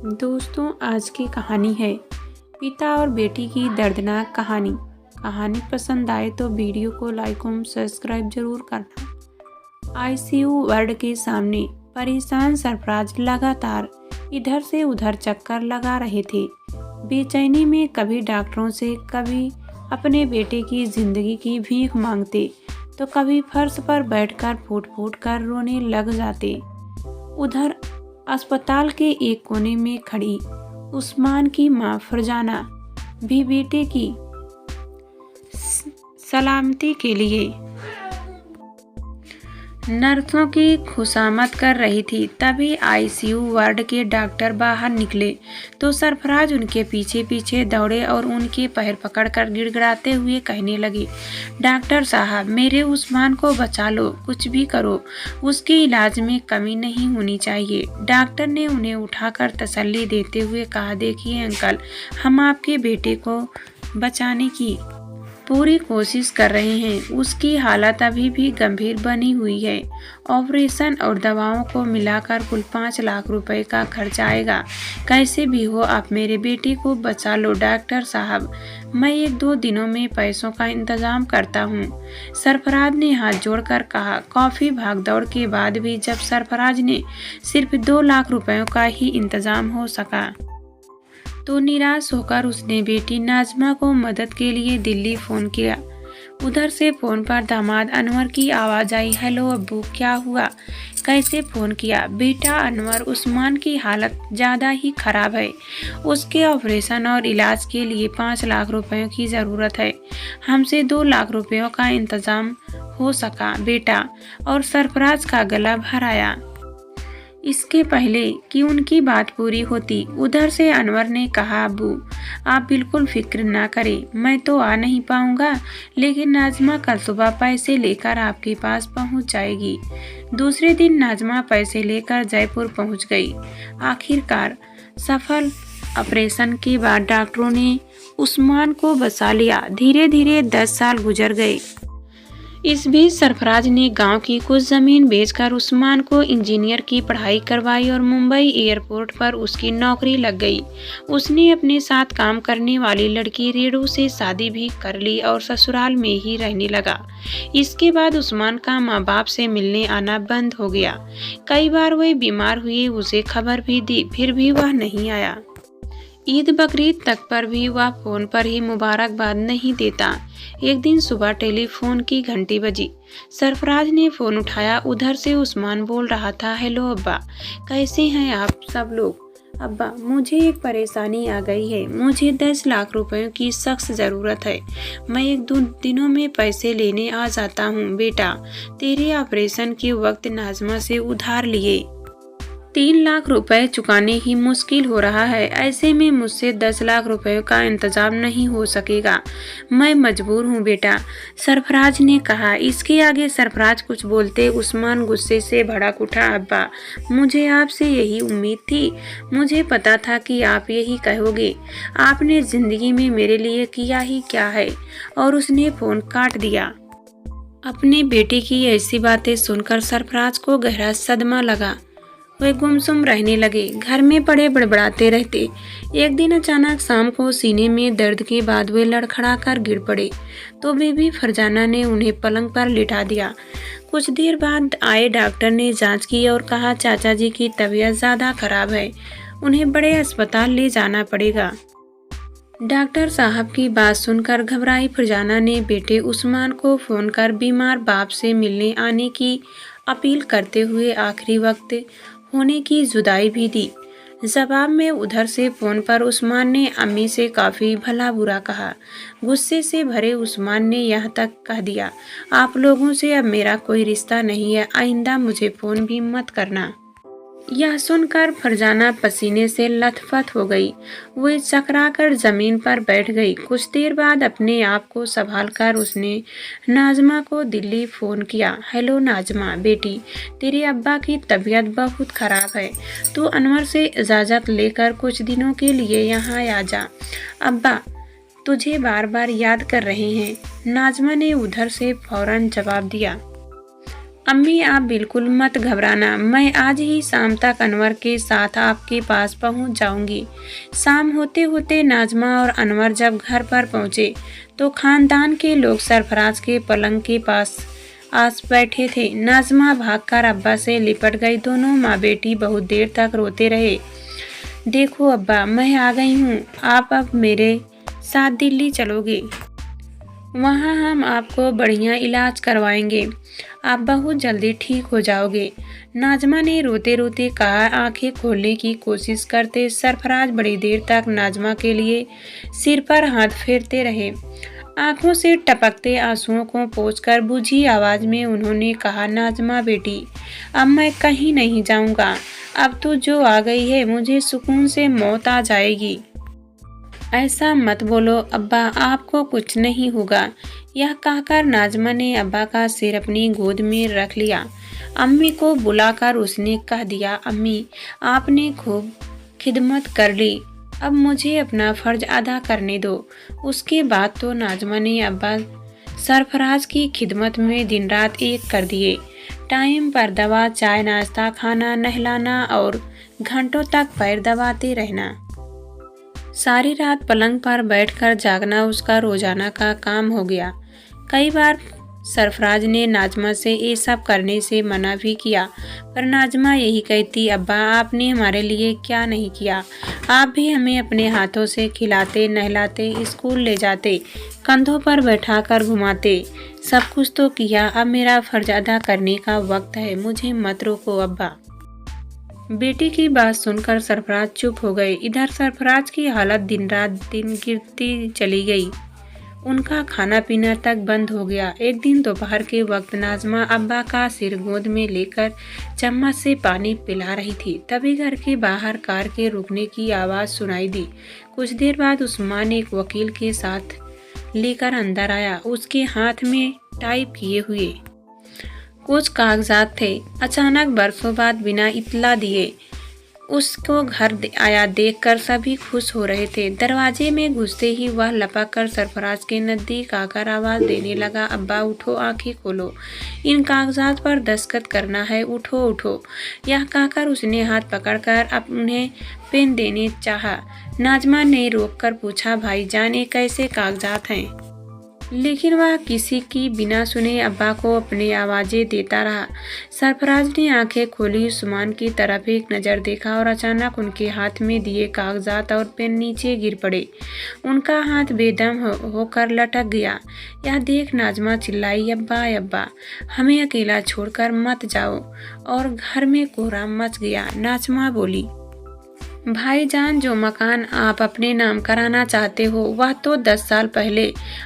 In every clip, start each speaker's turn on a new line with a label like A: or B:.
A: दोस्तों, आज की कहानी है पिता और बेटी की दर्दनाक कहानी। कहानी पसंद आए तो वीडियो को लाइक और सब्सक्राइब जरूर करना। आईसीयू वार्ड के सामने परेशान सरफराज लगातार इधर से उधर चक्कर लगा रहे थे। बेचैनी में कभी डॉक्टरों से, कभी अपने बेटे की जिंदगी की भीख मांगते तो कभी फर्श पर बैठकर फूट फूट कर रोने लग जाते। उधर अस्पताल के एक कोने में खड़ी उस्मान की मां फरजाना भी बेटे की सलामती के लिए नर्सों की खुशामद कर रही थी। तभी आईसीयू वार्ड के डॉक्टर बाहर निकले तो सरफराज उनके पीछे पीछे दौड़े और उनके पैर पकड़कर गिड़गिड़ाते हुए कहने लगे, डॉक्टर साहब, मेरे उस्मान को बचा लो, कुछ भी करो, उसके इलाज में कमी नहीं होनी चाहिए। डॉक्टर ने उन्हें उठाकर तसल्ली देते हुए कहा, देखिए अंकल, हम आपके बेटे को बचाने की पूरी कोशिश कर रहे हैं। उसकी हालत अभी भी गंभीर बनी हुई है। ऑपरेशन और दवाओं को मिलाकर कुल 5 लाख रुपए का खर्च आएगा। कैसे भी हो आप मेरे बेटे को बचा लो डॉक्टर साहब, मैं 1-2 दिनों में पैसों का इंतजाम करता हूँ। सरफराज ने हाथ जोड़कर कहा। काफी भागदौड़ के बाद भी जब सरफराज ने सिर्फ 2 लाख रुपयों का ही इंतजाम हो सका तो निराश होकर उसने बेटी नाजमा को मदद के लिए दिल्ली फोन किया। उधर से फोन पर दामाद अनवर की आवाज आई, हेलो अब्बू, क्या हुआ, कैसे फोन किया? बेटा अनवर, उस्मान की हालत ज़्यादा ही खराब है। उसके ऑपरेशन और इलाज के लिए 5 लाख रुपयों की ज़रूरत है। हमसे 2 लाख रुपयों का इंतज़ाम हो सका बेटा। और सरफराज का गला भर आया। इसके पहले कि उनकी बात पूरी होती, उधर से अनवर ने कहा, अब्बू आप बिल्कुल फिक्र ना करें, मैं तो आ नहीं पाऊंगा, लेकिन नाजमा कल सुबह पैसे लेकर आपके पास पहुंच जाएगी। दूसरे दिन नाजमा पैसे लेकर जयपुर पहुंच गई। आखिरकार सफल ऑपरेशन के बाद डॉक्टरों ने उस्मान को बचा लिया। धीरे धीरे 10 साल गुजर गए। इस बीच सरफराज ने गांव की कुछ जमीन बेचकर उस्मान को इंजीनियर की पढ़ाई करवाई और मुंबई एयरपोर्ट पर उसकी नौकरी लग गई। उसने अपने साथ काम करने वाली लड़की रेडू से शादी भी कर ली और ससुराल में ही रहने लगा। इसके बाद उस्मान का माँ बाप से मिलने आना बंद हो गया। कई बार वह बीमार हुए, उसे खबर भी दी, फिर भी वह नहीं आया। ईद बकरीद तक पर भी वह फोन पर ही मुबारकबाद नहीं देता। एक दिन सुबह टेलीफोन की घंटी बजी। सरफराज ने फोन उठाया। उधर से उस्मान बोल रहा था, हेलो अब्बा, कैसे हैं आप सब लोग? अब्बा, मुझे एक परेशानी आ गई है। मुझे 10 लाख रुपयों की सख्त ज़रूरत है। मैं 1-2 दिनों में पैसे लेने आ जाता हूँ बेटा। तेरे ऑपरेशन के वक्त नाजमा से उधार लिए 3 लाख रुपए चुकाने ही मुश्किल हो रहा है। ऐसे में मुझसे 10 लाख रुपयों का इंतजाम नहीं हो सकेगा। मैं मजबूर हूँ बेटा, सरफराज ने कहा। इसके आगे सरफराज कुछ बोलते उस्मान गुस्से से भड़क उठा। अब्बा, मुझे आपसे यही उम्मीद थी। मुझे पता था कि आप यही कहोगे। आपने जिंदगी में मेरे लिए किया ही क्या है। और उसने फोन काट दिया। अपने बेटे की ऐसी बातें सुनकर सरफराज को गहरा सदमा लगा। वे गुमसुम रहने लगे, घर में पड़े बड़बड़ाते रहते। एक दिन अचानक शाम को सीने में दर्द के बाद वे लड़खड़ा कर गिर पड़े तो बीबी फरजाना ने उन्हें पलंग पर लिटा दिया। कुछ देर बाद आए डॉक्टर ने जांच की और कहा, चाचा जी की तबीयत ज़्यादा खराब है, उन्हें बड़े अस्पताल ले जाना पड़ेगा। डॉक्टर साहब की बात सुनकर घबराई फरजाना ने बेटे उस्मान को फ़ोन कर बीमार बाप से मिलने आने की अपील करते हुए आखिरी वक्त होने की जुदाई भी दी। जवाब में उधर से फोन पर उस्मान ने अम्मी से काफ़ी भला बुरा कहा। गुस्से से भरे उस्मान ने यहाँ तक कह दिया, आप लोगों से अब मेरा कोई रिश्ता नहीं है, आइंदा मुझे फ़ोन भी मत करना। यह सुनकर फरजाना पसीने से लथपथ हो गई। वो चकराकर जमीन पर बैठ गई। कुछ देर बाद अपने आप को संभालकर उसने नाजमा को दिल्ली फ़ोन किया। हेलो नाजमा बेटी, तेरे अब्बा की तबीयत बहुत ख़राब है। तू अनवर से इजाज़त लेकर कुछ दिनों के लिए यहाँ आ जा। अब्बा तुझे बार बार याद कर रहे हैं। नाजमा ने उधर से फौरन जवाब दिया। अम्मी आप बिल्कुल मत घबराना, मैं आज ही शाम तक अनवर के साथ आपके पास पहुंच जाऊंगी। शाम होते होते नाजमा और अनवर जब घर पर पहुंचे तो खानदान के लोग सरफराज के पलंग के पास आस बैठे थे। नाजमा भागकर अब्बा से लिपट गई। दोनों माँ बेटी बहुत देर तक रोते रहे। देखो अब्बा, मैं आ गई हूँ, आप अब मेरे साथ दिल्ली चलोगे। वहाँ हम आपको बढ़िया इलाज करवाएंगे, आप बहुत जल्दी ठीक हो जाओगे। नाजमा ने रोते रोते कहा। आंखें खोलने की कोशिश करते सरफराज बड़ी देर तक नाजमा के लिए सिर पर हाथ फेरते रहे। आंखों से टपकते आंसुओं को पोंछकर बुझी आवाज में उन्होंने कहा, नाजमा बेटी, अब मैं कहीं नहीं जाऊंगा। अब तो जो आ गई है, मुझे सुकून से मौत आ जाएगी। ऐसा मत बोलो अब्बा, आपको कुछ नहीं होगा। यह कहकर नाजमा ने अब्बा का सिर अपनी गोद में रख लिया। अम्मी को बुलाकर उसने कह दिया, अम्मी आपने खूब खिदमत कर ली, अब मुझे अपना फर्ज अदा करने दो। उसके बाद तो नाजमा ने अब्बा सरफराज की खिदमत में दिन रात एक कर दिए। टाइम पर दवा, चाय, नाश्ता, खाना, नहलाना और घंटों तक पैर दबाते रहना। सारी रात पलंग पर बैठकर जागना उसका रोजाना का काम हो गया। कई बार सरफराज ने नाजमा से ये सब करने से मना भी किया, पर नाजमा यही कहती, अब्बा आपने हमारे लिए क्या नहीं किया। आप भी हमें अपने हाथों से खिलाते, नहलाते, स्कूल ले जाते, कंधों पर बैठाकर घुमाते, सब कुछ तो किया। अब मेरा फर्ज अदा करने का वक्त है, मुझे मत रोको अब्बा। बेटी की बात सुनकर सरफराज चुप हो गए। इधर सरफराज की हालत दिन रात दिन गिरती चली गई। उनका खाना पीना तक बंद हो गया। एक दिन दोपहर के वक्त नाजमा अब्बा का सिर गोद में लेकर चम्मच से पानी पिला रही थी। तभी घर के बाहर कार के रुकने की आवाज़ सुनाई दी। कुछ देर बाद उस्मान एक वकील के साथ लेकर अंदर आया। उसके हाथ में टाइप किए हुए कुछ कागजात थे। अचानक बरसों बाद बिना इत्तला दिए उसको घर आया देखकर सभी खुश हो रहे थे। दरवाजे में घुसते ही वह लपक कर सरफराज के नजदीक आकर आवाज देने लगा, अब्बा उठो, आंखें खोलो, इन कागजात पर दस्तखत करना है, उठो उठो। यह कहकर उसने हाथ पकड़कर उन्हें पेन देने चाहा। नाजमा ने रोककर पूछा, भाईजान ये कैसे कागजात हैं? लेकिन वह किसी की बिना सुने अब्बा को अपनी आवाजें देता रहा। सरफराज ने आंखें खोली, उस्मान की तरफ एक नज़र देखा और अचानक उनके हाथ में दिए कागजात और पेन नीचे गिर पड़े। उनका हाथ बेदम होकर लटक गया। यह देख नाजमा चिल्लाई, अब्बा अब्बा, हमें अकेला छोड़कर मत जाओ। और घर में कोहराम मच गया। नाजमा बोली, भाईजान, जो मकान आप अपने नाम कराना चाहते हो वह तो 10 साल पहले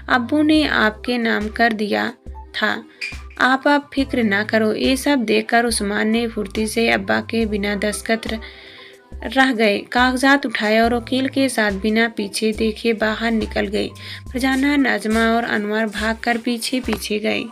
A: अब्बू ने आपके नाम कर दिया था। आप अब फिक्र ना करो। ये सब देखकर उस्मान ने फुर्ती से अब्बा के बिना दस्तखत रह गए कागजात उठाए और वकील के साथ बिना पीछे देखे बाहर निकल गए। फरजाना, नाजमा और अनवर भागकर पीछे पीछे गए,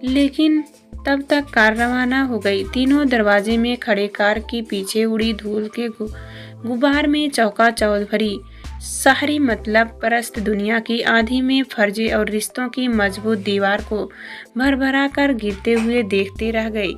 A: लेकिन तब तक कार रवाना हो गई। तीनों दरवाजे में खड़े कार की पीछे उड़ी धूल के गुबार में चौकाचौंध भरी शहरी मतलब परस्त दुनिया की आंधी में फर्जे और रिश्तों की मजबूत दीवार को भरभरा कर गिरते हुए देखते रह गई।